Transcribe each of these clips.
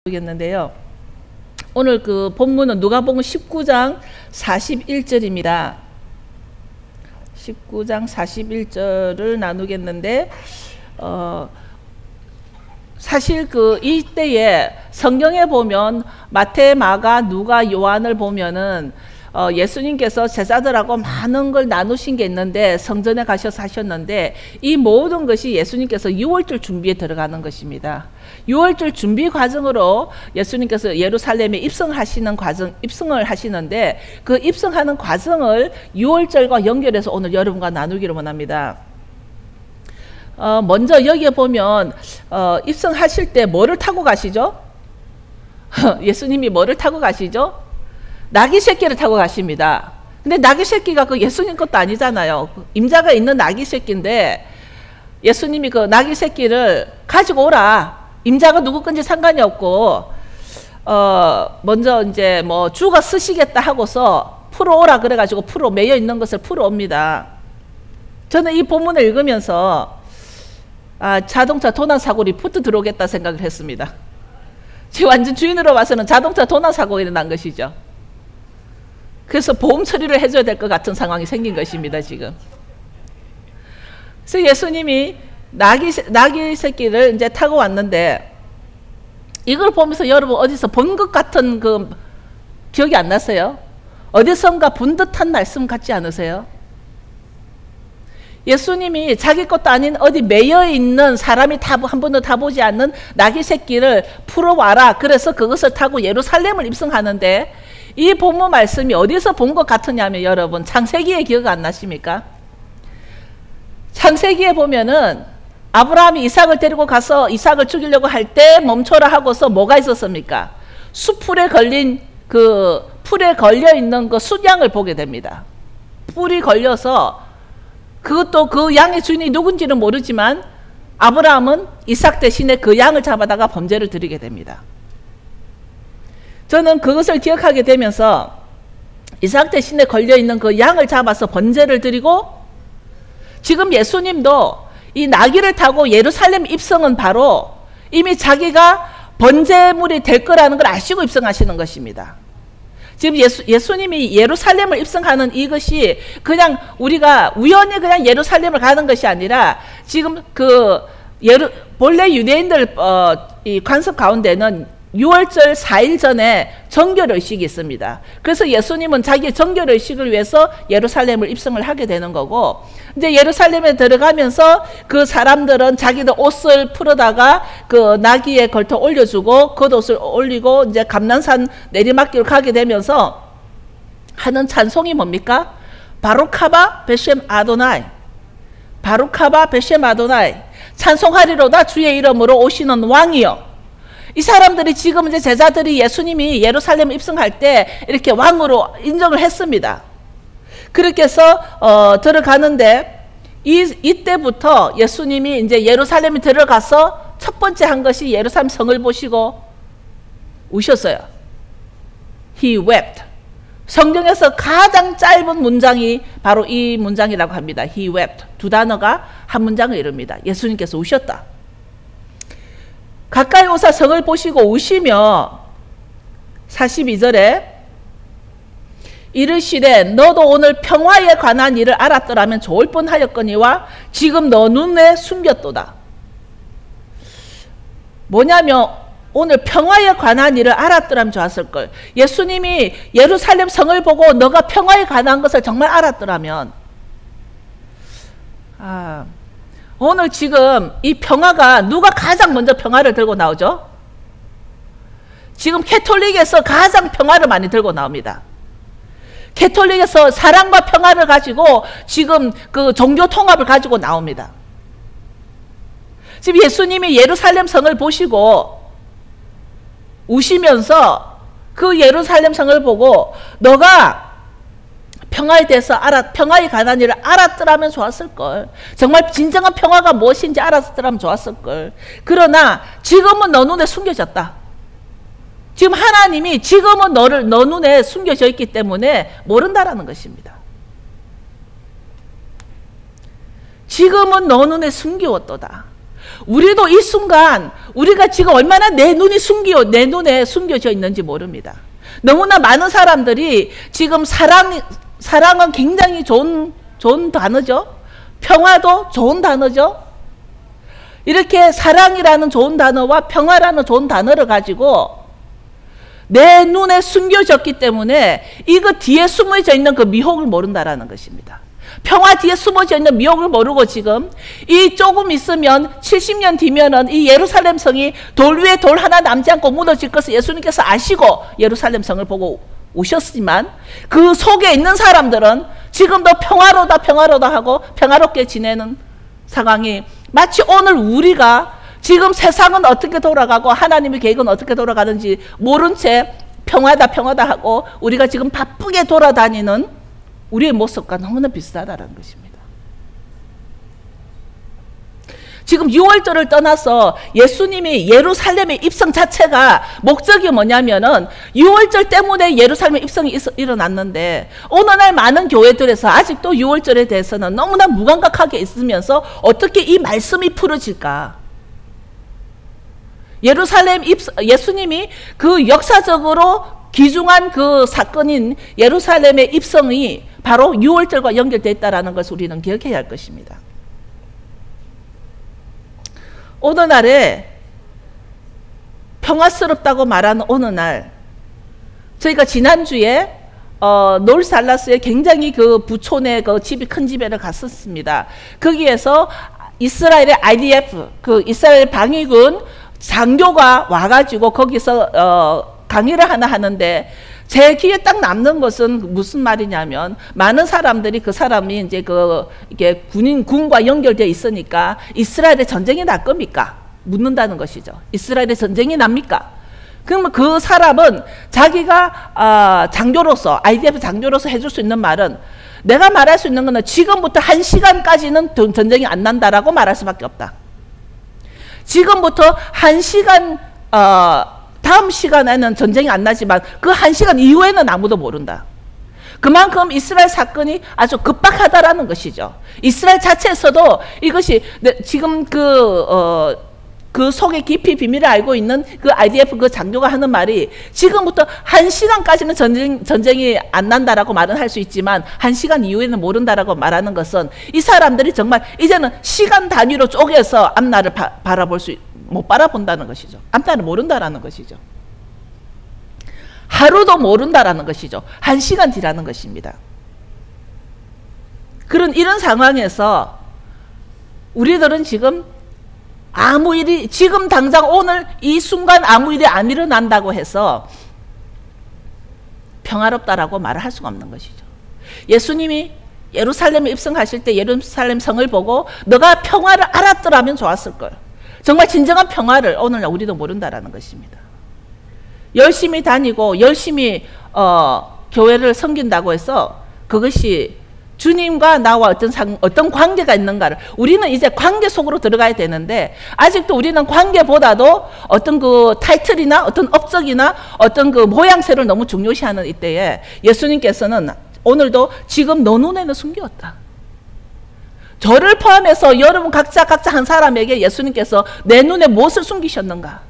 겠는데요. 오늘 그 본문은 누가복음 19장 41절입니다. 19장 41절을 나누겠는데 사실 그 이때에 성경에 보면 마태, 마가, 누가, 요한을 보면은 예수님께서 제자들하고 많은 걸 나누신 게 있는데 성전에 가셔서 하셨는데 이 모든 것이 예수님께서 유월절 준비에 들어가는 것입니다. 유월절 준비 과정으로 예수님께서 예루살렘에 입성을 하시는데 그 입성하는 과정을 유월절과 연결해서 오늘 여러분과 나누기를 원합니다. 먼저 여기에 보면 입성하실 때 뭐를 타고 가시죠? 예수님이 뭐를 타고 가시죠? 나귀 새끼를 타고 가십니다. 근데 나귀 새끼가 그 예수님 것도 아니잖아요. 임자가 있는 나귀 새끼인데 예수님이 그 나귀 새끼를 가지고 오라. 임자가 누구 건지 상관이 없고 먼저 이제 뭐 주가 쓰시겠다 하고서 풀어오라 그래가지고 풀어 매여 있는 것을 풀어옵니다. 저는 이 본문을 읽으면서 자동차 도난사고 리포트 들어오겠다 생각을 했습니다. 지금 완전 주인으로 봐서는 자동차 도난사고가 일어난 것이죠. 그래서 보험 처리를 해줘야 될 것 같은 상황이 생긴 것입니다, 지금. 그래서 예수님이 나귀 새끼를 이제 타고 왔는데 이걸 보면서 여러분 어디서 본 것 같은 그 기억이 안 나세요? 어디선가 본 듯한 말씀 같지 않으세요? 예수님이 자기 것도 아닌 어디 매여 있는 사람이 한 번도 타보지 않는 나귀 새끼를 풀어와라. 그래서 그것을 타고 예루살렘을 입성하는데 이 본문 말씀이 어디서 본 것 같으냐면 여러분 창세기에 기억 안 나십니까? 창세기에 보면은 아브라함이 이삭을 데리고 가서 이삭을 죽이려고 할 때 멈춰라 하고서 뭐가 있었습니까? 숯불에 걸린 그 풀에 걸려 있는 그 숫양을 보게 됩니다. 뿔이 걸려서 그것도 그 양의 주인이 누군지는 모르지만 아브라함은 이삭 대신에 그 양을 잡아다가 번제를 드리게 됩니다. 저는 그것을 기억하게 되면서 이삭 대신에 걸려있는 그 양을 잡아서 번제를 드리고 지금 예수님도 이 나귀를 타고 예루살렘 입성은 바로 이미 자기가 번제물이 될 거라는 걸 아시고 입성하시는 것입니다. 지금 예수님이 예루살렘을 입성하는 이것이 그냥 우리가 우연히 그냥 예루살렘을 가는 것이 아니라 지금 본래 유대인들 이 관습 가운데는 6월절 4일 전에 정결의식이 있습니다. 그래서 예수님은 자기의 정결의식을 위해서 예루살렘을 입성을 하게 되는 거고 이제 예루살렘에 들어가면서 그 사람들은 자기들 옷을 풀어다가 그 나귀에 걸터 올려주고 겉옷을 올리고 이제 감난산 내리막길을 가게 되면서 하는 찬송이 뭡니까? 바루카바 베셈 아도나이, 바루카바 베셈 아도나이, 찬송하리로다 주의 이름으로 오시는 왕이여. 이 사람들이 지금 이제 제자들이 예수님이 예루살렘 입성할 때 이렇게 왕으로 인정을 했습니다. 그렇게 해서 들어가는데 이때부터 예수님이 이제 예루살렘에 들어가서 첫 번째 한 것이 예루살렘 성을 보시고 우셨어요. He wept. 성경에서 가장 짧은 문장이 바로 이 문장이라고 합니다. He wept. 두 단어가 한 문장을 이룹니다. 예수님께서 우셨다. 가까이 오사 성을 보시고 우시며 42절에 이르시되 너도 오늘 평화에 관한 일을 알았더라면 좋을 뻔하였거니와 지금 너 눈에 숨겼도다. 뭐냐면 오늘 평화에 관한 일을 알았더라면 좋았을걸. 예수님이 예루살렘 성을 보고 너가 평화에 관한 것을 정말 알았더라면 오늘 지금 이 평화가 누가 가장 먼저 평화를 들고 나오죠? 지금 캐톨릭에서 가장 평화를 많이 들고 나옵니다. 캐톨릭에서 사랑과 평화를 가지고 지금 그 종교 통합을 가지고 나옵니다. 지금 예수님이 예루살렘 성을 보시고 우시면서 그 예루살렘 성을 보고 너가 평화에 대해서 평화에 관한 일을 알았더라면 좋았을걸. 정말 진정한 평화가 무엇인지 알았더라면 좋았을걸. 그러나 지금은 너 눈에 숨겨졌다. 지금 하나님이 지금은 너 눈에 숨겨져 있기 때문에 모른다라는 것입니다. 지금은 너 눈에 숨기웠도다. 우리도 이 순간 우리가 지금 얼마나 내 눈에 숨겨져 있는지 모릅니다. 너무나 많은 사람들이 지금 사랑은 굉장히 좋은 단어죠. 평화도 좋은 단어죠. 이렇게 사랑이라는 좋은 단어와 평화라는 좋은 단어를 가지고 내 눈에 숨겨졌기 때문에 이거 뒤에 숨어져 있는 그 미혹을 모른다라는 것입니다. 평화 뒤에 숨어져 있는 미혹을 모르고 지금 이 조금 있으면 70년 뒤면은 이 예루살렘 성이 돌 위에 돌 하나 남지 않고 무너질 것을 예수님께서 아시고 예루살렘 성을 보고 오셨지만 그 속에 있는 사람들은 지금도 평화로다 하고 평화롭게 지내는 상황이 마치 오늘 우리가 지금 세상은 어떻게 돌아가고 하나님의 계획은 어떻게 돌아가는지 모른 채 평화다 하고 우리가 지금 바쁘게 돌아다니는 우리의 모습과 너무나 비슷하다는 것입니다. 지금 6월절을 떠나서 예수님이 예루살렘의 입성 자체가 목적이 뭐냐면은 6월절 때문에 예루살렘의 입성이 일어났는데 어느 날 많은 교회들에서 아직도 6월절에 대해서는 너무나 무감각하게 있으면서 어떻게 이 말씀이 풀어질까? 예수님이 그 역사적으로 귀중한 그 사건인 예루살렘의 입성이 바로 6월절과 연결되어 있다는 것을 우리는 기억해야 할 것입니다. 어느 날에 평화스럽다고 말하는 어느 날 저희가 지난주에 놀살라스의 굉장히 그 부촌의 그 집이 큰 집에를 갔었습니다. 거기에서 이스라엘의 IDF 그 이스라엘 방위군 장교가 와가지고 거기서 강의를 하나 하는데 제 귀에 딱 남는 것은 무슨 말이냐면 많은 사람들이 그 사람이 이제 이게 군과 연결되어 있으니까 이스라엘의 전쟁이 날 겁니까? 묻는다는 것이죠. 이스라엘의 전쟁이 납니까? 그러면 그 사람은 자기가 장교로서 IDF 장교로서 해줄 수 있는 말은 내가 말할 수 있는 것은 지금부터 1시간까지는 전쟁이 안 난다라고 말할 수밖에 없다. 지금부터 1시간 다음 시간에는 전쟁이 안 나지만 그 1시간 이후에는 아무도 모른다. 그만큼 이스라엘 사건이 아주 급박하다라는 것이죠. 이스라엘 자체에서도 이것이 지금 그 속에 깊이 비밀을 알고 있는 그 IDF 그 장교가 하는 말이 지금부터 1시간까지는 전쟁이 안 난다라고 말은 할 수 있지만 1시간 이후에는 모른다라고 말하는 것은 이 사람들이 정말 이제는 시간 단위로 쪼개서 앞날을 못 바라본다는 것이죠. 앞날을 모른다라는 것이죠. 하루도 모른다라는 것이죠. 1시간 뒤라는 것입니다. 이런 상황에서 우리들은 지금 지금 당장 오늘 이 순간 아무 일이 안 일어난다고 해서 평화롭다라고 말을 할 수가 없는 것이죠. 예수님이 예루살렘에 입성하실 때 예루살렘 성을 보고 너가 평화를 알았더라면 좋았을 걸. 정말 진정한 평화를 오늘날 우리도 모른다라는 것입니다. 열심히 다니고 열심히 교회를 섬긴다고 해서 그것이 주님과 나와 어떤 관계가 있는가를 우리는 이제 관계 속으로 들어가야 되는데 아직도 우리는 관계보다도 어떤 그 타이틀이나 어떤 업적이나 어떤 그 모양새를 너무 중요시하는 이때에 예수님께서는 오늘도 지금 너 눈에는 숨겼다. 저를 포함해서 여러분 각자 한 사람에게 예수님께서 내 눈에 무엇을 숨기셨는가?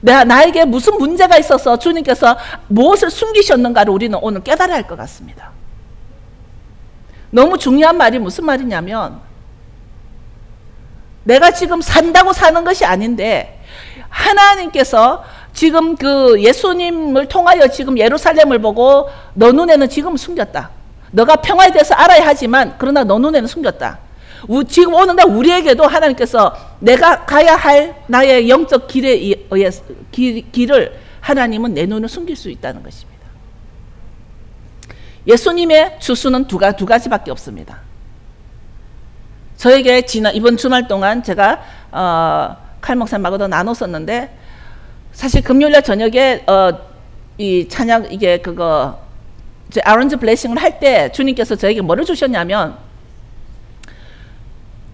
나에게 무슨 문제가 있어서 주님께서 무엇을 숨기셨는가를 우리는 오늘 깨달아야 할 것 같습니다. 너무 중요한 말이 무슨 말이냐면 내가 지금 산다고 사는 것이 아닌데 하나님께서 지금 그 예수님을 통하여 지금 예루살렘을 보고 너 눈에는 지금 숨겼다. 너가 평화에 대해서 알아야 하지만 그러나 너 눈에는 숨겼다. 지금 오늘날 우리에게도 하나님께서 내가 가야 할 나의 영적 길에 의해서 길을 하나님은 내 눈을 숨길 수 있다는 것입니다. 예수님의 주수는 두 가지밖에 없습니다. 저에게 이번 주말 동안 제가 칼 목사님하고도 나눴었는데 사실 금요일날 저녁에 이 찬양 이게 아론즈 블레싱을 할 때 주님께서 저에게 뭐를 주셨냐면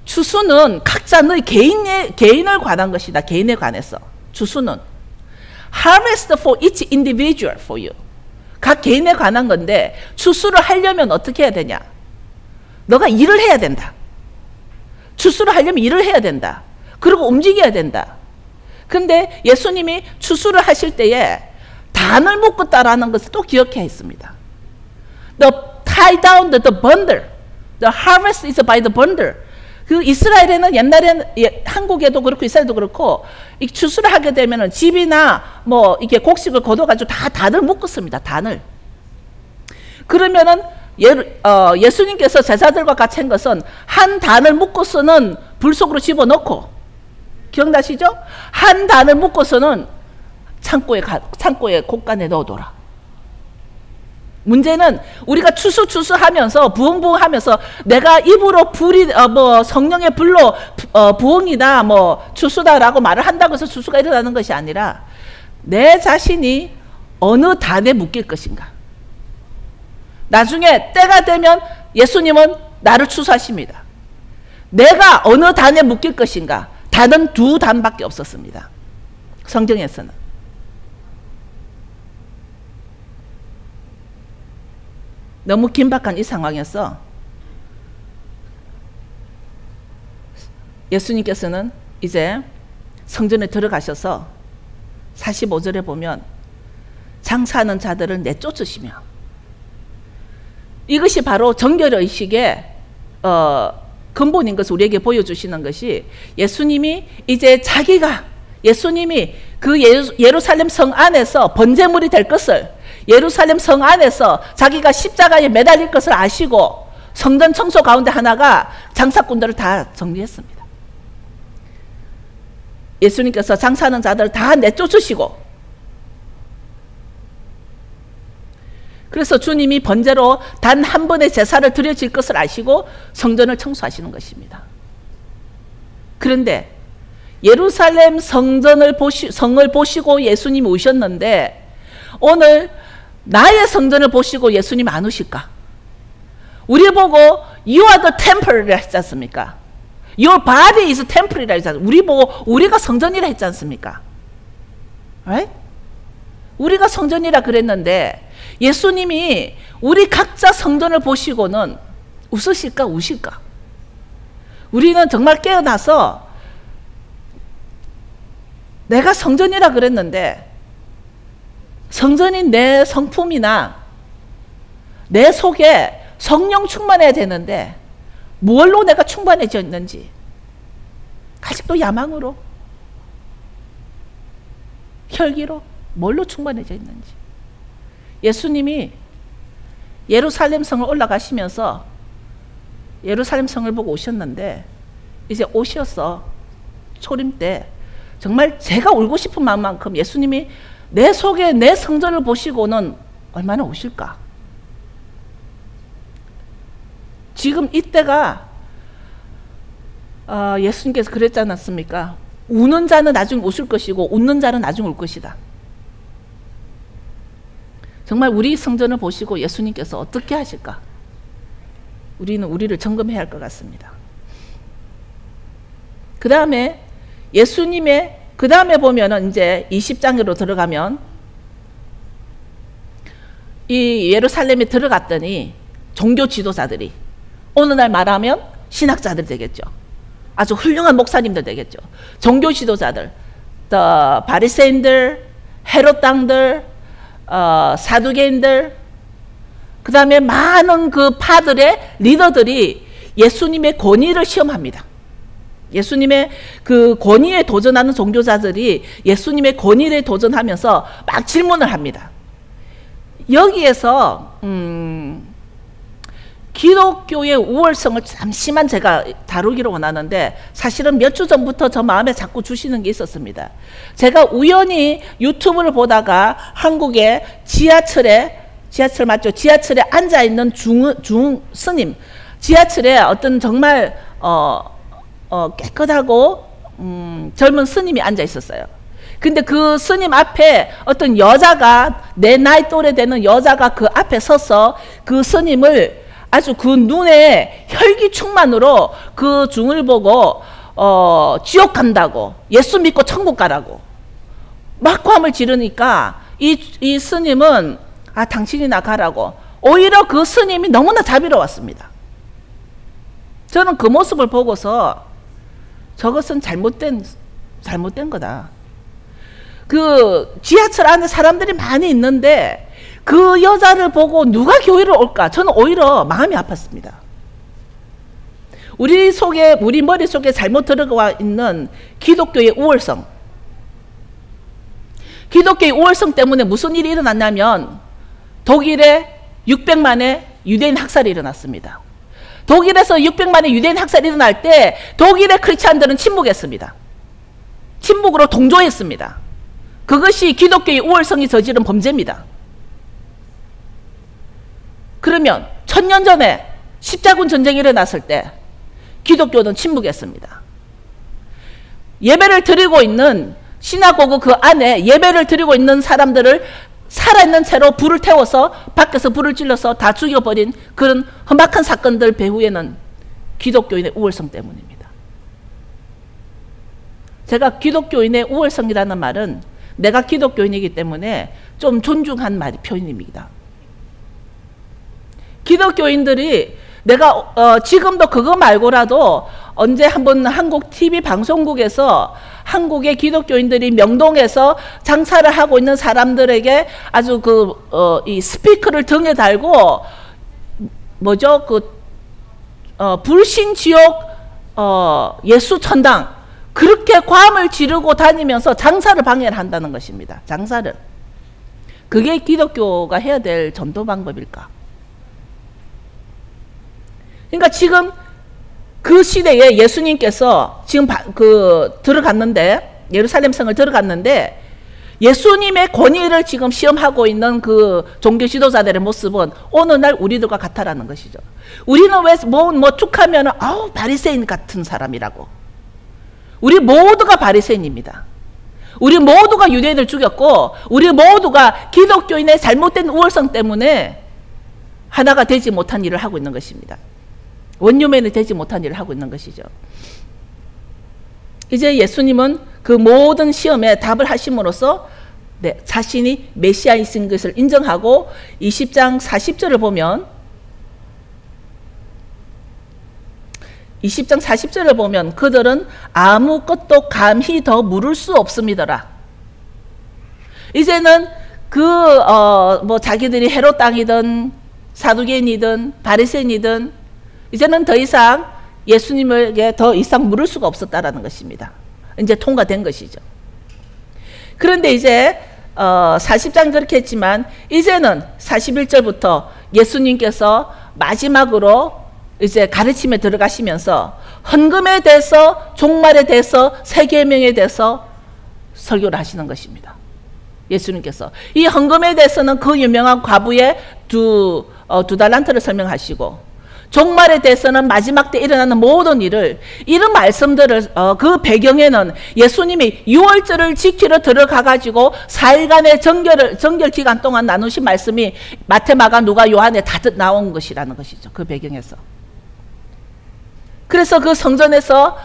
주수는 각자 너희 개인을 관한 것이다. 개인에 관해서 주수는 harvest for each individual for you. 각 개인에 관한 건데 추수를 하려면 어떻게 해야 되냐? 너가 일을 해야 된다. 추수를 하려면 일을 해야 된다. 그리고 움직여야 된다. 근데 예수님이 추수를 하실 때에 단을 묶었다라는 것을 또 기억해야 했습니다. The tie down the bundle. The harvest is by the bundle. 그 이스라엘에는 옛날에는 한국에도 그렇고 이스라엘도 그렇고 이 추수를 하게 되면은 집이나 뭐 이렇게 곡식을 거둬가지고 다 단을 묶었습니다. 단을. 그러면은 예수님께서 제자들과 같이 한 것은 한 단을 묶고서는 불 속으로 집어넣고, 기억나시죠? 한 단을 묶고서는 창고에 곳간에 넣어둬라. 문제는 우리가 추수하면서 부흥하면서 내가 입으로 성령의 불로 부흥이다 추수다라고 말을 한다고 해서 추수가 일어나는 것이 아니라 내 자신이 어느 단에 묶일 것인가. 나중에 때가 되면 예수님은 나를 추수하십니다. 내가 어느 단에 묶일 것인가. 단은 2단밖에 없었습니다. 성경에서는. 너무 긴박한 이 상황에서 예수님께서는 이제 성전에 들어가셔서 45절에 보면 장사하는 자들을 내쫓으시며, 이것이 바로 정결의식의 근본인 것을 우리에게 보여주시는 것이, 예수님이 그 예루살렘 성 안에서 번제물이 될 것을, 예루살렘 성 안에서 자기가 십자가에 매달릴 것을 아시고 성전 청소 가운데 하나가 장사꾼들을 다 정리했습니다. 예수님께서 장사하는 자들을 다 내쫓으시고, 그래서 주님이 번제로 단 한 번의 제사를 드려질 것을 아시고 성전을 청소하시는 것입니다. 그런데 예루살렘 성을 보시고 예수님이 오셨는데 오늘 나의 성전을 보시고 예수님 안 오실까? 우리 보고 You are the temple이라 했지 않습니까? Your body is temple이라 했지 않습니까? 우리 보고 우리가 성전이라 했지 않습니까? Right? 우리가 성전이라 그랬는데 예수님이 우리 각자 성전을 보시고는 웃으실까 우실까? 우리는 정말 깨어나서 내가 성전이라 그랬는데 성전인 내 성품이나 내 속에 성령 충만해야 되는데 뭘로 내가 충만해져 있는지, 아직도 야망으로, 혈기로 뭘로 충만해져 있는지. 예수님이 예루살렘 성을 올라가시면서 예루살렘 성을 보고 오셨는데 이제 오셔서 초림 때 정말 제가 울고 싶은 마음만큼 예수님이 내 속에 내 성전을 보시고는 얼마나 오실까? 지금 이때가 예수님께서 그랬지 않았습니까? 우는 자는 나중에 웃을 것이고 웃는 자는 나중에 울 것이다. 정말 우리 성전을 보시고 예수님께서 어떻게 하실까? 우리는 우리를 점검해야 할 것 같습니다. 그 다음에 그 다음에 보면은 이제 20장으로 들어가면 이 예루살렘에 들어갔더니 종교 지도자들이, 오늘날 말하면 신학자들 되겠죠. 아주 훌륭한 목사님들 되겠죠. 종교 지도자들, 바리새인들, 헤롯 당들, 사두개인들, 그 다음에 많은 그 파들의 리더들이 예수님의 권위를 시험합니다. 예수님의 그 권위에 도전하는 종교자들이 예수님의 권위에 도전하면서 막 질문을 합니다. 여기에서 기독교의 우월성을 잠시만 제가 다루기로 원하는데, 사실은 몇 주 전부터 저 마음에 자꾸 주시는 게 있었습니다. 제가 우연히 유튜브를 보다가 한국의 지하철 맞죠? 지하철에 앉아있는 스님, 지하철에 어떤 정말 깨끗하고 젊은 스님이 앉아 있었어요. 근데 그 스님 앞에 어떤 여자가, 내 나이 또래 되는 여자가 그 앞에 서서 그 스님을 아주 그 눈에 혈기 충만으로 그 중을 보고 지옥 간다고, 예수 믿고 천국 가라고 막 고함을 지르니까 이 스님은 당신이나 가라고, 오히려 그 스님이 너무나 자비로웠습니다. 저는 그 모습을 보고서 저것은 잘못된 거다. 그 지하철 안에 사람들이 많이 있는데 그 여자를 보고 누가 교회를 올까? 저는 오히려 마음이 아팠습니다. 우리 머릿속에 잘못 들어가 있는 기독교의 우월성. 기독교의 우월성 때문에 무슨 일이 일어났냐면 독일에 600만의 유대인 학살이 일어났습니다. 독일에서 600만의 유대인 학살이 일어날 때 독일의 크리스찬들은 침묵했습니다. 침묵으로 동조했습니다. 그것이 기독교의 우월성이 저지른 범죄입니다. 그러면 1000년 전에 십자군 전쟁이 일어났을 때 기독교는 침묵했습니다. 예배를 드리고 있는 시나고그 그 안에 예배를 드리고 있는 사람들을 살아있는 채로 불을 태워서 밖에서 불을 질러서 다 죽여버린 그런 험악한 사건들 배후에는 기독교인의 우월성 때문입니다. 제가 기독교인의 우월성이라는 말은 내가 기독교인이기 때문에 좀 존중한 표현입니다. 기독교인들이 내가 지금도 그거 말고라도 언제 한번 한국 TV 방송국에서 한국의 기독교인들이 명동에서 장사를 하고 있는 사람들에게 아주 이 스피커를 등에 달고 뭐죠? 불신지옥 예수 천당 그렇게 괌을 지르고 다니면서 장사를 방해를 한다는 것입니다. 장사를. 그게 기독교가 해야 될 전도 방법일까? 그러니까 지금 그 시대에 예수님께서 지금 들어갔는데 예루살렘 성을 들어갔는데 예수님의 권위를 지금 시험하고 있는 그 종교 지도자들의 모습은 어느 날 우리들과 같다라는 것이죠. 우리는 왜 뭐 툭하면 아우 바리새인 같은 사람이라고. 우리 모두가 바리새인입니다. 우리 모두가 유대인을 죽였고 우리 모두가 기독교인의 잘못된 우월성 때문에 하나가 되지 못한 일을 하고 있는 것입니다. 원유맨이 되지 못한 일을 하고 있는 것이죠. 이제 예수님은 그 모든 시험에 답을 하심으로써 자신이 메시아이신 것을 인정하고 20장 40절을 보면 20장 40절을 보면 그들은 아무것도 감히 더 물을 수 없습니다라. 이제는 자기들이 헤롯 땅이든 사두개인이든 바리새인이든 이제는 더 이상 예수님에게 더 이상 물을 수가 없었다라는 것입니다. 이제 통과된 것이죠. 그런데 이제 40장 그렇게 했지만 이제는 41절부터 예수님께서 마지막으로 이제 가르침에 들어가시면서 헌금에 대해서 종말에 대해서 세계명에 대해서 설교를 하시는 것입니다. 예수님께서 이 헌금에 대해서는 그 유명한 과부의 두 달란트를 설명하시고 종말에 대해서는 마지막 때 일어나는 모든 일을 이런 말씀들을 그 배경에는 예수님이 유월절을 지키러 들어가가지고 4일간의 정결 기간 동안 나누신 말씀이 마태, 마가, 누가, 요한에 다 나온 것이라는 것이죠. 그 배경에서. 그래서 그 성전에서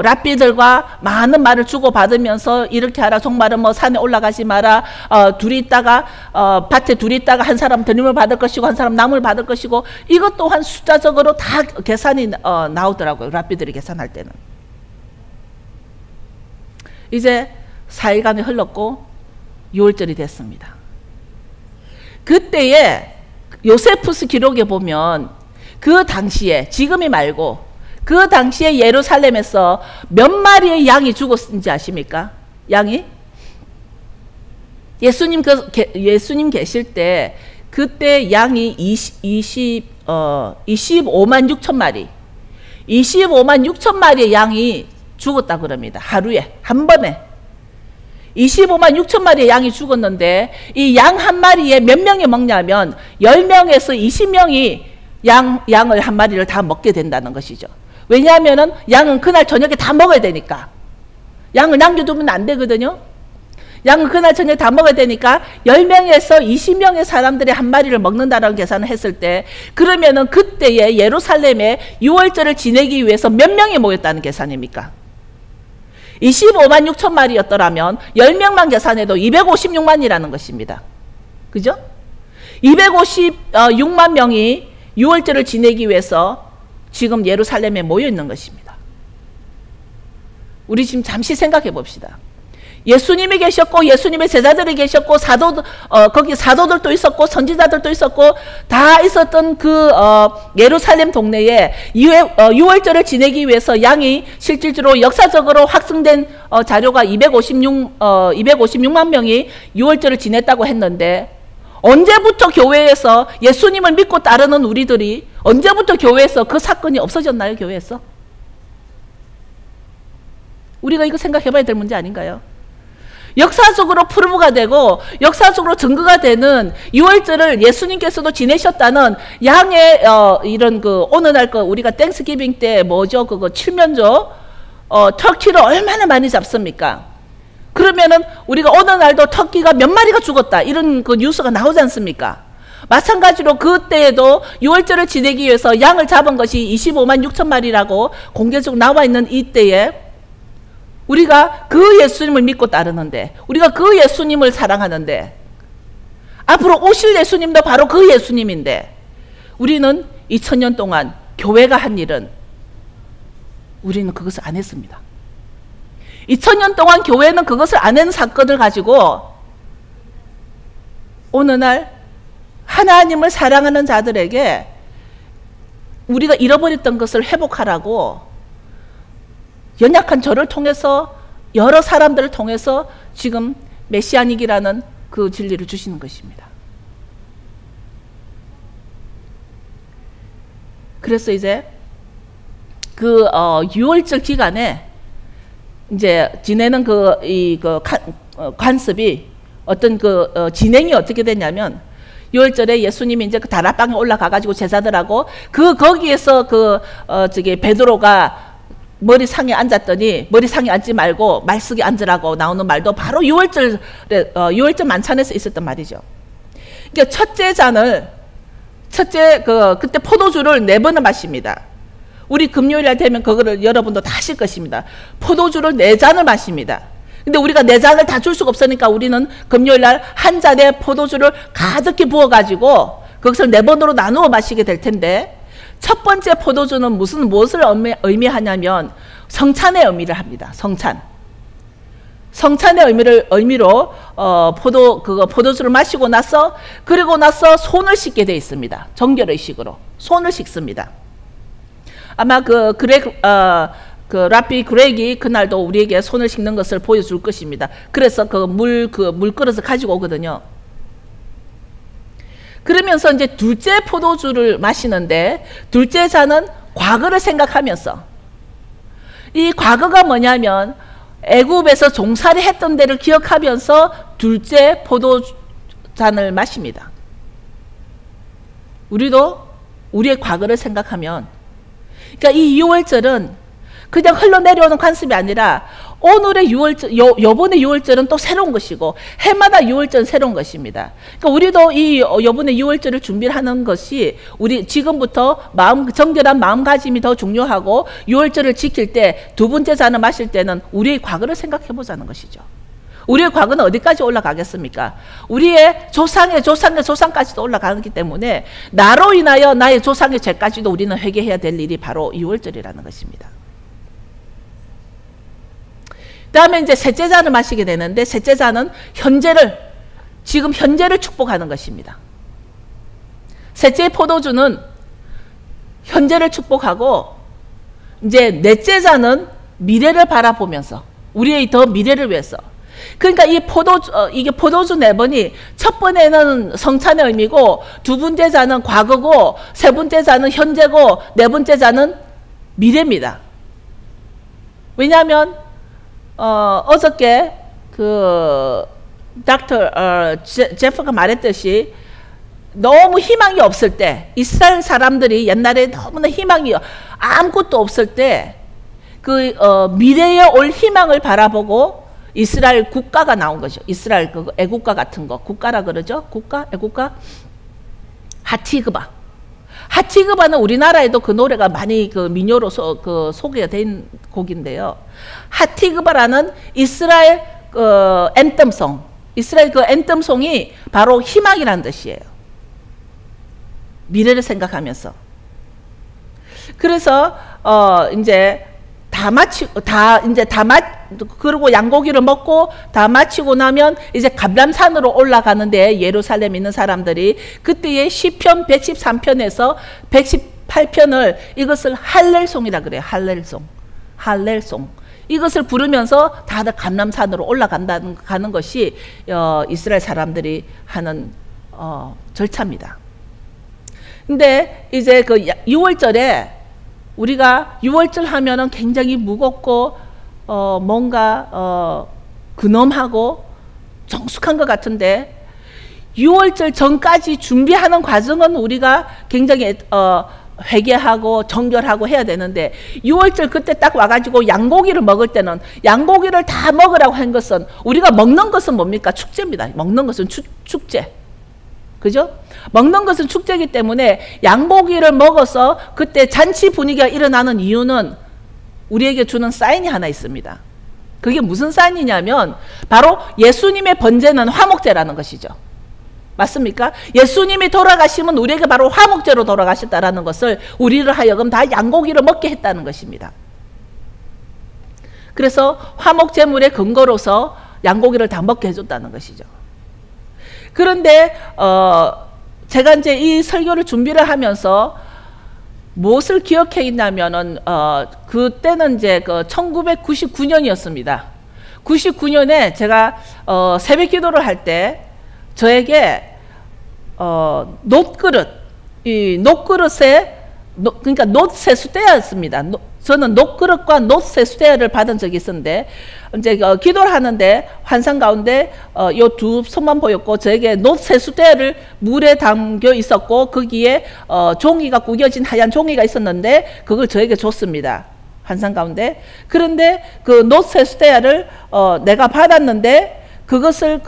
랍비들과 많은 말을 주고받으면서 이렇게 하라, 종말은 뭐 산에 올라가지 마라, 둘이 있다가 밭에 둘이 있다가 한 사람 드림을 받을 것이고 한 사람 나무를 받을 것이고 이것 또한 숫자적으로 다 계산이 나오더라고요. 랍비들이 계산할 때는. 이제 4일간이 흘렀고 6월절이 됐습니다. 그때에 요세푸스 기록에 보면 그 당시에 지금이 말고 그 당시에 예루살렘에서 몇 마리의 양이 죽었는지 아십니까? 양이? 예수님 계실 때 그때 양이 25만 6천 마리 25만 6천 마리의 양이 죽었다 그럽니다. 하루에 한 번에 25만 6천 마리의 양이 죽었는데 이 양 한 마리에 몇 명이 먹냐면 10명에서 20명이 양을 한 마리를 다 먹게 된다는 것이죠. 왜냐하면 양은 그날 저녁에 다 먹어야 되니까. 양을 남겨두면 안 되거든요. 양은 그날 저녁에 다 먹어야 되니까 10명에서 20명의 사람들이 한 마리를 먹는다라는 계산을 했을 때 그러면은 그때의 예루살렘에 유월절을 지내기 위해서 몇 명이 모였다는 계산입니까? 25만 6천 마리였더라면 10명만 계산해도 256만이라는 것입니다. 그죠? 256만 명이 유월절을 지내기 위해서 지금 예루살렘에 모여 있는 것입니다. 우리 지금 잠시 생각해 봅시다. 예수님이 계셨고 예수님의 제자들이 계셨고 거기 사도들도 있었고 선지자들도 있었고 다 있었던 그 예루살렘 동네에 유월절을 지내기 위해서 양이 실질적으로 역사적으로 확증된 자료가 256만 명이 유월절을 지냈다고 했는데, 언제부터 교회에서 예수님을 믿고 따르는 우리들이 언제부터 교회에서 그 사건이 없어졌나요? 교회에서? 우리가 이거 생각해 봐야 될 문제 아닌가요? 역사적으로 프루브가 되고 역사적으로 증거가 되는 유월절을 예수님께서도 지내셨다는 양의 이런 그 어느 날 우리가 땡스기빙 때 뭐죠? 그거 칠면조 터키를 얼마나 많이 잡습니까? 그러면은 우리가 어느 날도 터키가 몇 마리가 죽었다 이런 그 뉴스가 나오지 않습니까? 마찬가지로 그때에도 유월절을 지내기 위해서 양을 잡은 것이 25만 6천 마리라고 공개적으로 나와 있는 이때에 우리가 그 예수님을 믿고 따르는데, 우리가 그 예수님을 사랑하는데, 앞으로 오실 예수님도 바로 그 예수님인데, 우리는 2000년 동안 교회가 한 일은 우리는 그것을 안 했습니다. 2000년 동안 교회는 그것을 안 한 사건을 가지고 어느 날 하나님을 사랑하는 자들에게 우리가 잃어버렸던 것을 회복하라고 연약한 저를 통해서 여러 사람들을 통해서 지금 메시아닉이라는 그 진리를 주시는 것입니다. 그래서 이제 그 유월절 기간에 이제 지내는 관습이 어떤 진행이 어떻게 됐냐면, 유월절에 예수님이 이제 그 다락방에 올라가가지고 제자들하고 거기에서 베드로가 머리상에 앉았더니 머리상에 앉지 말고 말석에 앉으라고 나오는 말도 바로 유월절 만찬에서 있었던 말이죠. 그러니까 그때 포도주를 4번을 마십니다. 우리 금요일날 되면 그거를 여러분도 다 하실 것입니다. 포도주를 4잔을 마십니다. 근데 우리가 4잔을 다 줄 수가 없으니까 우리는 금요일날 한 잔에 포도주를 가득히 부어가지고 그것을 4번으로 나누어 마시게 될 텐데, 첫 번째 포도주는 무엇을 의미하냐면 성찬의 의미를 합니다. 성찬의 의미로 포도주를 마시고 나서 그리고 나서 손을 씻게 되어 있습니다. 정결의식으로 손을 씻습니다. 아마 라비 그렉이 그날도 우리에게 손을 씻는 것을 보여줄 것입니다. 그래서 물그릇을 가지고 오거든요. 그러면서 이제 둘째 포도주를 마시는데, 둘째 잔은 과거를 생각하면서, 이 과거가 뭐냐면 애굽에서 종살이 했던 데를 기억하면서 둘째 포도잔을 마십니다. 우리도 우리의 과거를 생각하면, 그러니까 이 유월절은 그냥 흘러내려오는 관습이 아니라 오늘의 유월절, 요번의 유월절은 또 새로운 것이고 해마다 유월절은 새로운 것입니다. 그러니까 우리도 이 요번의 유월절을 준비를 하는 것이 우리 지금부터 정결한 마음가짐이 더 중요하고, 유월절을 지킬 때 두 번째 잔을 마실 때는 우리의 과거를 생각해 보자는 것이죠. 우리의 과거는 어디까지 올라가겠습니까? 우리의 조상까지도 올라가기 때문에 나로 인하여 나의 조상의 죄까지도 우리는 회개해야 될 일이 바로 유월절이라는 것입니다. 그 다음에 이제 셋째 잔을 마시게 되는데, 셋째 잔은 지금 현재를 축복하는 것입니다. 셋째 포도주는 현재를 축복하고, 이제 넷째 잔은 미래를 바라보면서 우리의 더 미래를 위해서. 그러니까 이게 포도주 4번이 첫 번에는 성찬의 의미고, 두 번째 잔은 과거고, 세 번째 잔은 현재고, 네 번째 잔은 미래입니다. 왜냐하면 어저께 제프가 말했듯이 너무 희망이 없을 때, 이스라엘 사람들이 옛날에 너무나 희망이 아무것도 없을 때 미래에 올 희망을 바라보고 이스라엘 국가가 나온 거죠. 이스라엘 애국가 같은 거, 국가라 그러죠. 애국가 하티그바는 우리나라에도 그 노래가 많이 민요로 소개가 된 곡인데요. 하티그바라는 이스라엘 앤텀송, 이스라엘 앤텀송이 바로 희망이라는 뜻이에요. 미래를 생각하면서. 그래서 이제 그리고 양고기를 먹고 다 마치고 나면 이제 감람산으로 올라가는데, 예루살렘에 있는 사람들이 그때의 시편 113편에서 118편을 이것을 할렐송이라 그래요. 할렐송. 이것을 부르면서 다들 감람산으로 가는 것이 이스라엘 사람들이 하는 절차입니다. 근데 이제 그 6월절에 우리가 6월절 하면은 굉장히 무겁고 뭔가 근엄하고 정숙한 것 같은데, 6월절 전까지 준비하는 과정은 우리가 굉장히 회개하고 정결하고 해야 되는데, 6월절 그때 딱 와가지고 양고기를 먹을 때는, 양고기를 다 먹으라고 한 것은, 우리가 먹는 것은 뭡니까? 축제입니다. 먹는 것은 축제. 그죠? 먹는 것은 축제이기 때문에 양고기를 먹어서 그때 잔치 분위기가 일어나는 이유는 우리에게 주는 사인이 하나 있습니다. 그게 무슨 사인이냐면 바로 예수님의 번제는 화목제라는 것이죠. 맞습니까? 예수님이 돌아가시면 우리에게 바로 화목제로 돌아가셨다라는 것을 우리를 하여금 다 양고기를 먹게 했다는 것입니다. 그래서 화목제물의 근거로서 양고기를 다 먹게 해줬다는 것이죠. 그런데 제가 이제 이 설교를 준비를 하면서 무엇을 기억해 있냐면은 그때는 이제 그 1999년이었습니다. 99년에 제가 새벽 기도를 할 때 저에게 놋그릇, 이 놋그릇에 그러니까 놋세수대였습니다. 저는 놋그릇과 놋세수대를 받은 적이 있었는데, 이제 기도를 하는데 환상 가운데 요 두 손만 보였고, 저에게 놋세수대를 물에 담겨 있었고, 거기에 종이가 구겨진 하얀 종이가 있었는데 그걸 저에게 줬습니다. 환상 가운데. 그런데 그 놋세수대를 내가 받았는데, 그것을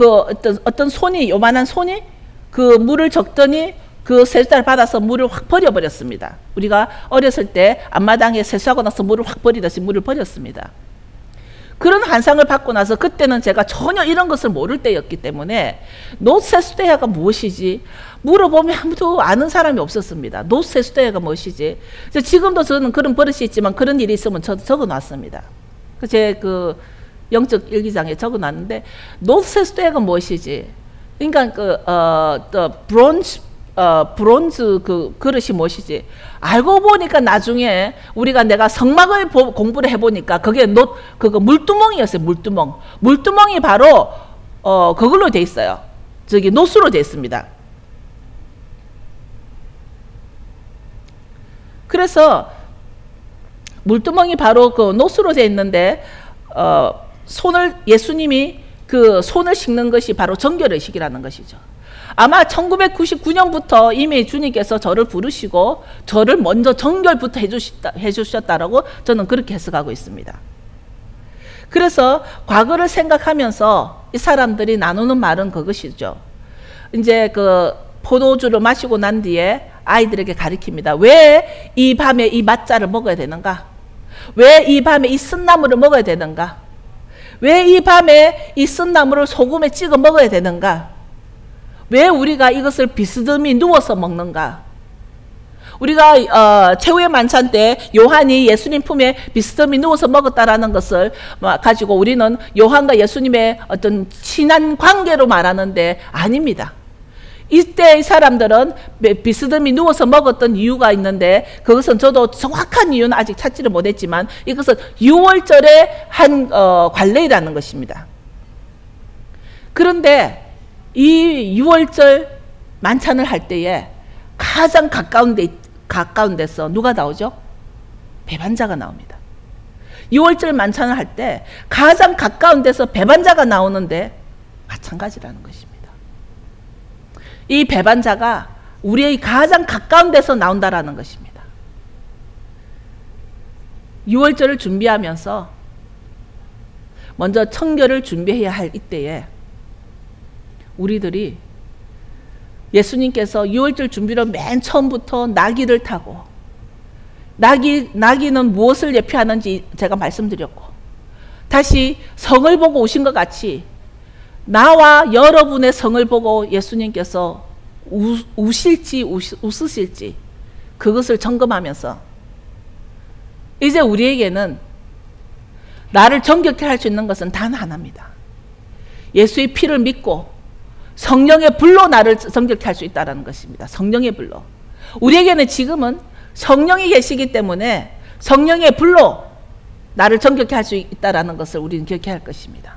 어떤 손이, 요만한 손이 그 물을 적더니 그 세수대를 받아서 물을 확 버려버렸습니다. 우리가 어렸을 때 앞마당에 세수하고 나서 물을 확 버리듯이 물을 버렸습니다. 그런 환상을 받고 나서 그때는 제가 전혀 이런 것을 모를 때였기 때문에 놋세수대야가 무엇이지 물어보면 아무도 아는 사람이 없었습니다. 놋세수대야가 무엇이지. 지금도 저는 그런 버릇이 있지만 그런 일이 있으면 저도 적어놨습니다. 제 그 영적 일기장에 적어놨는데, 놋세수대야가 무엇이지. 그러니까 브론즈 그 그릇이 무엇이지. 알고 보니까 나중에 내가 성막을 공부를 해보니까 그게 그거 물두멍이었어요. 물두멍이 바로 그걸로 돼 있어요. 저기 놋으로 돼 있습니다. 그래서 물두멍이 바로 그 놋으로 돼 있는데, 예수님이 그 손을 씻는 것이 바로 정결의식이라는 것이죠. 아마 1999년부터 이미 주님께서 저를 부르시고 저를 먼저 정결부터 해주셨다라고 저는 그렇게 해석하고 있습니다. 그래서 과거를 생각하면서 이 사람들이 나누는 말은 그것이죠. 이제 그 포도주를 마시고 난 뒤에 아이들에게 가르칩니다. 왜 이 밤에 이 맛자를 먹어야 되는가? 왜 이 밤에 이 쓴나물을 먹어야 되는가? 왜 이 밤에 이 쓴나물을 소금에 찍어 먹어야 되는가? 왜 우리가 이것을 비스듬히 누워서 먹는가? 우리가 최후의 만찬 때 요한이 예수님 품에 비스듬히 누워서 먹었다라는 것을 가지고 우리는 요한과 예수님의 어떤 친한 관계로 말하는데 아닙니다. 이때 이 사람들은 비스듬히 누워서 먹었던 이유가 있는데, 그것은 저도 정확한 이유는 아직 찾지를 못했지만 이것은 6월절의 한 관례라는 것입니다. 그런데 이 6월절 만찬을 할 때에 가장 가까운 데서 누가 나오죠? 배반자가 나옵니다. 6월절 만찬을 할 때 가장 가까운 데서 배반자가 나오는데 마찬가지라는 것입니다. 이 배반자가 우리의 가장 가까운 데서 나온다라는 것입니다. 6월절을 준비하면서 먼저 청결을 준비해야 할 이때에 우리들이 예수님께서 6월절 준비를 맨 처음부터 나귀를 타고, 나귀는 무엇을 예표하는지 제가 말씀드렸고, 다시 성을 보고 오신 것 같이 나와 여러분의 성을 보고 예수님께서 우실지 웃으실지 그것을 점검하면서 이제 우리에게는 나를 정결케 할 수 있는 것은 단 하나입니다. 예수의 피를 믿고 성령의 불로 나를 정결케 할 수 있다는 것입니다. 성령의 불로. 우리에게는 지금은 성령이 계시기 때문에 성령의 불로 나를 정결케 할 수 있다는 것을 우리는 기억해야 할 것입니다.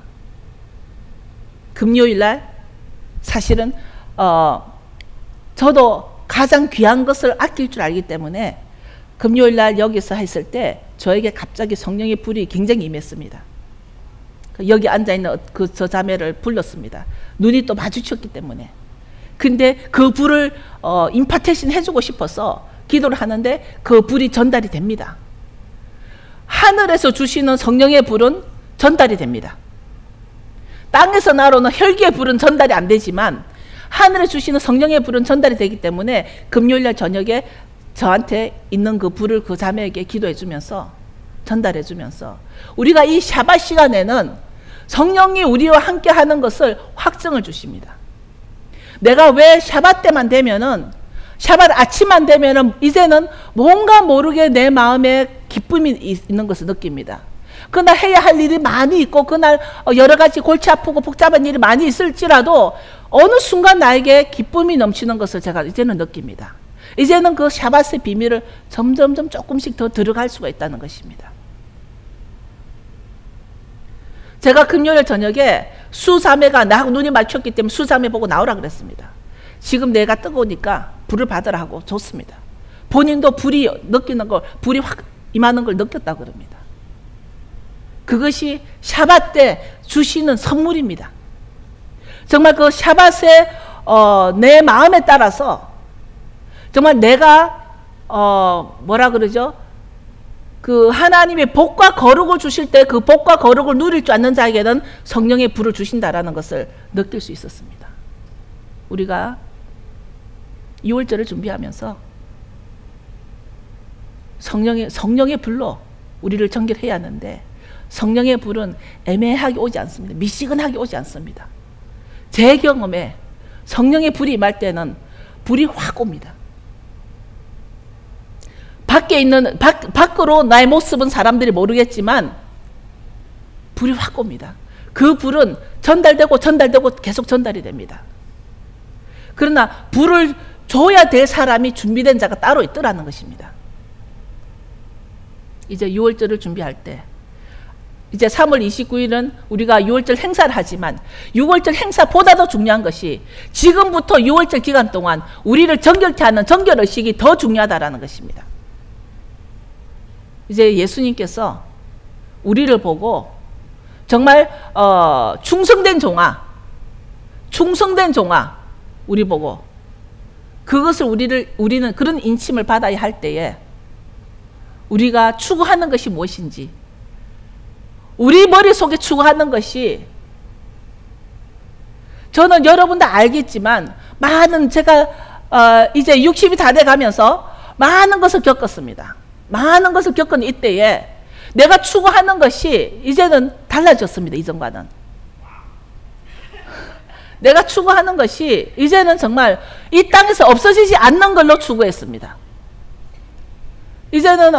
금요일날 사실은 저도 가장 귀한 것을 아낄 줄 알기 때문에 금요일날 여기서 했을 때 저에게 갑자기 성령의 불이 굉장히 임했습니다. 여기 앉아있는 저 자매를 불렀습니다. 눈이 또 마주쳤기 때문에. 근데 그 불을 임파테이션 해주고 싶어서 기도를 하는데 그 불이 전달이 됩니다. 하늘에서 주시는 성령의 불은 전달이 됩니다. 땅에서 나오는 혈기의 불은 전달이 안 되지만 하늘에 주시는 성령의 불은 전달이 되기 때문에 금요일날 저녁에 저한테 있는 그 불을 그 자매에게 기도해 주면서 전달해 주면서 우리가 이 샤bat 시간에는 성령이 우리와 함께 하는 것을 확증을 주십니다. 내가 왜 샤bat 때만 되면은 샤bat 아침만 되면은 이제는 뭔가 모르게 내 마음에 기쁨이 있는 것을 느낍니다. 그날 해야 할 일이 많이 있고 그날 여러 가지 골치 아프고 복잡한 일이 많이 있을지라도 어느 순간 나에게 기쁨이 넘치는 것을 제가 이제는 느낍니다. 이제는 그 샤밧의 비밀을 점점점 조금씩 더 들어갈 수가 있다는 것입니다. 제가 금요일 저녁에 수자매가 나하고 눈이 맞췄기 때문에 수자매 보고 나오라 그랬습니다. 지금 내가 뜨거우니까 불을 받으라 하고 줬습니다. 본인도 불이 느끼는 걸, 불이 확 임하는 걸 느꼈다 그럽니다. 그것이 샤밧 때 주시는 선물입니다. 정말 그 샤밧에 내 마음에 따라서 정말 내가 뭐라 그러죠? 그 하나님의 복과 거룩을 주실 때 그 복과 거룩을 누릴 줄 아는 자에게는 성령의 불을 주신다라는 것을 느낄 수 있었습니다. 우리가 6월절을 준비하면서 성령의 불로 우리를 정결해야 하는데 성령의 불은 애매하게 오지 않습니다. 미시근하게 오지 않습니다. 제 경험에 성령의 불이 임할 때는 불이 확 옵니다. 밖으로 나의 모습은 사람들이 모르겠지만 불이 확 옵니다. 그 불은 전달되고 계속 전달이 됩니다. 그러나 불을 줘야 될 사람이 준비된 자가 따로 있더라는 것입니다. 이제 6월절을 준비할 때 이제 3월 29일은 우리가 6월절 행사를 하지만 6월절 행사보다도 중요한 것이 지금부터 6월절 기간 동안 우리를 정결케 하는 정결의식이 더 중요하다는 것입니다. 이제 예수님께서 우리를 보고 정말 충성된 종아 우리 보고 그것을 우리는 그런 인침을 받아야 할 때에 우리가 추구하는 것이 무엇인지 우리 머릿속에 추구하는 것이 저는 여러분 다 알겠지만 제가 이제 60이 다 돼가면서 많은 것을 겪었습니다. 많은 것을 겪은 이때에 내가 추구하는 것이 이제는 달라졌습니다. 이전과는. 내가 추구하는 것이 이제는 정말 이 땅에서 없어지지 않는 걸로 추구했습니다. 이제는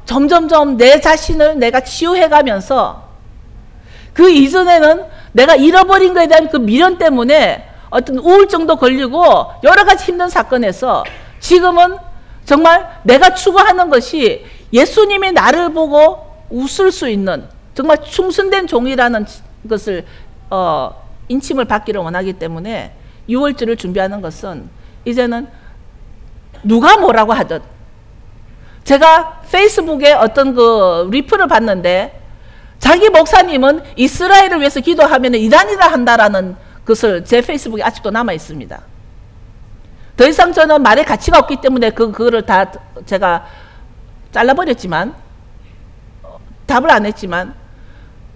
점점점 내 자신을 내가 치유해가면서 그 이전에는 내가 잃어버린 것에 대한 그 미련 때문에 어떤 우울증도 걸리고 여러 가지 힘든 사건에서 지금은 정말 내가 추구하는 것이 예수님이 나를 보고 웃을 수 있는 정말 충성된 종이라는 것을 인침을 받기를 원하기 때문에 6월절을 준비하는 것은 이제는 누가 뭐라고 하든 제가 페이스북에 어떤 그 리플을 봤는데 자기 목사님은 이스라엘을 위해서 기도하면 이단이라 한다라는 것을 제 페이스북에 아직도 남아 있습니다. 더 이상 저는 말의 가치가 없기 때문에 그거를 다 제가 잘라버렸지만 답을 안 했지만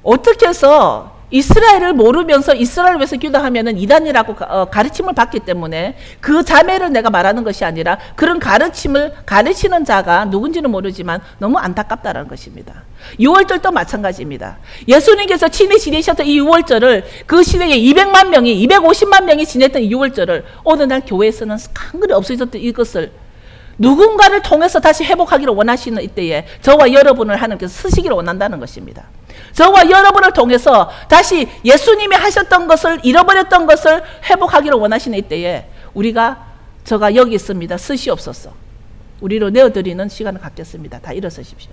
어떻게 해서 이스라엘을 모르면서 이스라엘을 위해서 기도하면은 이단이라고 가르침을 받기 때문에 그 자매를 내가 말하는 것이 아니라 그런 가르침을 가르치는 자가 누군지는 모르지만 너무 안타깝다는 것입니다. 6월절도 마찬가지입니다. 예수님께서 친히 지내셨던 이 6월절을 그 시대에 200만 명이 250만 명이 지냈던 이 6월절을 어느 날 교회에서는 한글이 없어졌던 이것을 누군가를 통해서 다시 회복하기를 원하시는 이때에 저와 여러분을 하나님께서 쓰시기를 원한다는 것입니다. 저와 여러분을 통해서 다시 예수님이 하셨던 것을, 잃어버렸던 것을 회복하기를 원하시는 이때에 저가 여기 있습니다. 쓰시옵소서. 우리로 내어드리는 시간을 갖겠습니다. 다 일어서십시오.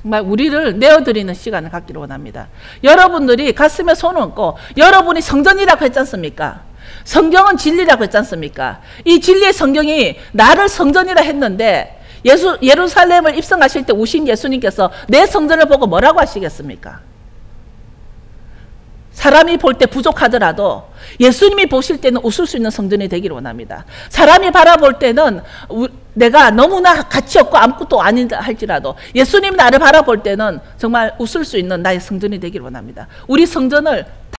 정말 우리를 내어드리는 시간을 갖기를 원합니다. 여러분들이 가슴에 손을 얹고, 여러분이 성전이라고 했지 않습니까? 성경은 진리라고 했지 않습니까? 이 진리의 성경이 나를 성전이라 했는데, 예루살렘을 입성하실 때 오신 예수님께서 내 성전을 보고 뭐라고 하시겠습니까? 사람이 볼 때 부족하더라도 예수님이 보실 때는 웃을 수 있는 성전이 되기를 원합니다. 사람이 바라볼 때는 내가 너무나 가치 없고 아무것도 아니다 할지라도 예수님이 나를 바라볼 때는 정말 웃을 수 있는 나의 성전이 되기를 원합니다. 우리 성전을